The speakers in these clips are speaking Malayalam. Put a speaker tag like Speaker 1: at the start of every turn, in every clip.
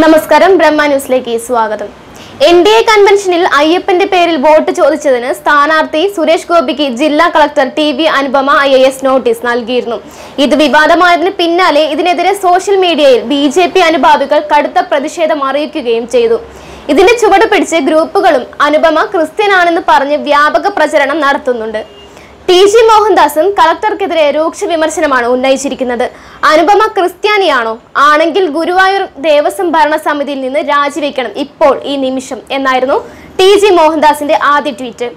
Speaker 1: നമസ്കാരം, ബ്രഹ്മ ന്യൂസിലേക്ക് സ്വാഗതം. NDA കൺവെൻഷനിൽ അയ്യപ്പന്റെ പേരിൽ വോട്ട് ചോദിച്ചതിന് സ്ഥാനാർത്ഥി സുരേഷ് ഗോപിക്ക് ജില്ലാ collector TV Anupama IAS notice നൽകിയിരുന്നു. ഇത് വിവാദമായതിന് പിന്നാലെ ഇതിനെതിരെ സോഷ്യൽ മീഡിയയിൽ BJP അനുഭാവികൾ കടുത്ത പ്രതിഷേധം അറിയിക്കുകയും ചെയ്തു. ഇതിന്റെ ചുവട് പിടിച്ച് ഗ്രൂപ്പുകളും അനുപമ ക്രിസ്ത്യനാണെന്ന് പറഞ്ഞ് വ്യാപക പ്രചരണം നടത്തുന്നുണ്ട്. TG മോഹൻദാസും കളക്ടർക്കെതിരെ രൂക്ഷ വിമർശനമാണ് ഉന്നയിച്ചിരിക്കുന്നത്. അനുപമ ക്രിസ്ത്യാനിയാണോ? ആണെങ്കിൽ ഗുരുവായൂർ ദേവസ്വം ഭരണസമിതിയിൽ നിന്ന് രാജിവെക്കണം ഇപ്പോൾ ഈ നിമിഷം എന്നായിരുന്നു TG മോഹൻദാസിന്റെ ആദ്യ ട്വീറ്റ്.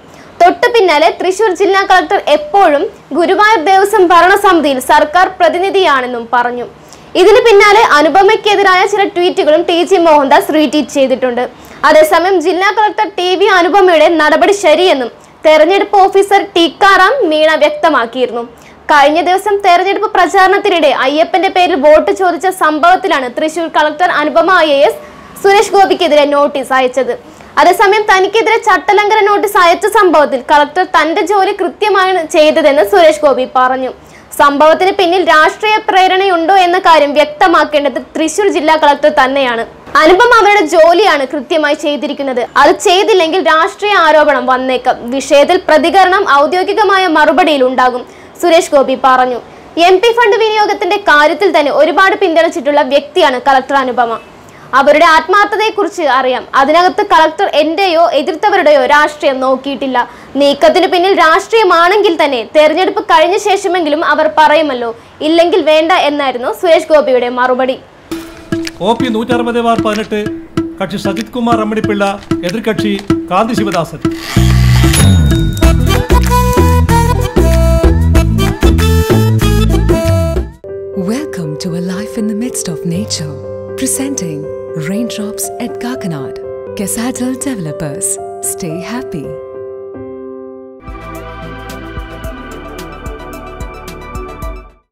Speaker 1: തൊട്ടു പിന്നാലെ തൃശൂർ ജില്ലാ കളക്ടർ എപ്പോഴും ഗുരുവായൂർ ദേവസ്വം ഭരണസമിതിയിൽ സർക്കാർ പ്രതിനിധിയാണെന്നും പറഞ്ഞു. ഇതിന് പിന്നാലെ അനുപമയ്ക്കെതിരായ ചില ട്വീറ്റുകളും TG മോഹൻദാസ് റീട്വീറ്റ് ചെയ്തിട്ടുണ്ട്. അതേസമയം ജില്ലാ കളക്ടർ TV അനുപമയുടെ നടപടി ശരിയെന്നും തെരഞ്ഞെടുപ്പ് ഓഫീസർ ടിക്കാറാം മീണ വ്യക്തമാക്കിയിരുന്നു. കഴിഞ്ഞ ദിവസം തെരഞ്ഞെടുപ്പ് പ്രചാരണത്തിനിടെ അയ്യപ്പന്റെ പേരിൽ വോട്ട് ചോദിച്ച സംഭവത്തിലാണ് തൃശൂർ കളക്ടർ അനുപമ IAS സുരേഷ് ഗോപിക്കെതിരെ നോട്ടീസ് അയച്ചത്. അതേസമയം തനിക്കെതിരെ ചട്ടലംഘന നോട്ടീസ് അയച്ച സംഭവത്തിൽ കളക്ടർ തന്റെ ജോലി കൃത്യമാണ് ചെയ്തതെന്ന് സുരേഷ് ഗോപി പറഞ്ഞു. സംഭവത്തിന് പിന്നിൽ രാഷ്ട്രീയ പ്രേരണയുണ്ടോ എന്ന കാര്യം വ്യക്തമാക്കേണ്ടത് തൃശൂർ ജില്ലാ കളക്ടർ തന്നെയാണ്. അനുപമ അവരുടെ ജോലിയാണ് കൃത്യമായി ചെയ്തിരിക്കുന്നത്. അത് ചെയ്തില്ലെങ്കിൽ രാഷ്ട്രീയ ആരോപണം വന്നേക്കാം. വിഷയത്തിൽ പ്രതികരണം ഔദ്യോഗികമായ മറുപടിയിൽ ഉണ്ടാകും, സുരേഷ് ഗോപി പറഞ്ഞു. MP ഫണ്ട് വിനിയോഗത്തിന്റെ കാര്യത്തിൽ തന്നെ ഒരുപാട് പിന്തുണച്ചിട്ടുള്ള വ്യക്തിയാണ് കളക്ടർ അനുപമ. അവരുടെ ആത്മാർത്ഥതയെക്കുറിച്ച് അറിയാം. അതിനകത്ത് കളക്ടർ എന്റെയോ എതിർത്തവരുടെയോ രാഷ്ട്രീയം നോക്കിയിട്ടില്ല. നീക്കത്തിന് പിന്നിൽ രാഷ്ട്രീയമാണെങ്കിൽ തന്നെ തെരഞ്ഞെടുപ്പ് കഴിഞ്ഞ ശേഷമെങ്കിലും അവർ പറയുമല്ലോ, ഇല്ലെങ്കിൽ വേണ്ട എന്നായിരുന്നു സുരേഷ് ഗോപിയുടെ മറുപടി.
Speaker 2: OP 160/18 കക്ഷി സജിത് കുമാർ അമ്മണിപ്പിള്ള, എതിർകക്ഷി കാന്തി Sivadasan.
Speaker 3: Welcome to a life in the midst of nature. Presenting Raindrops at Kakinad. Casadal Developers. Stay happy.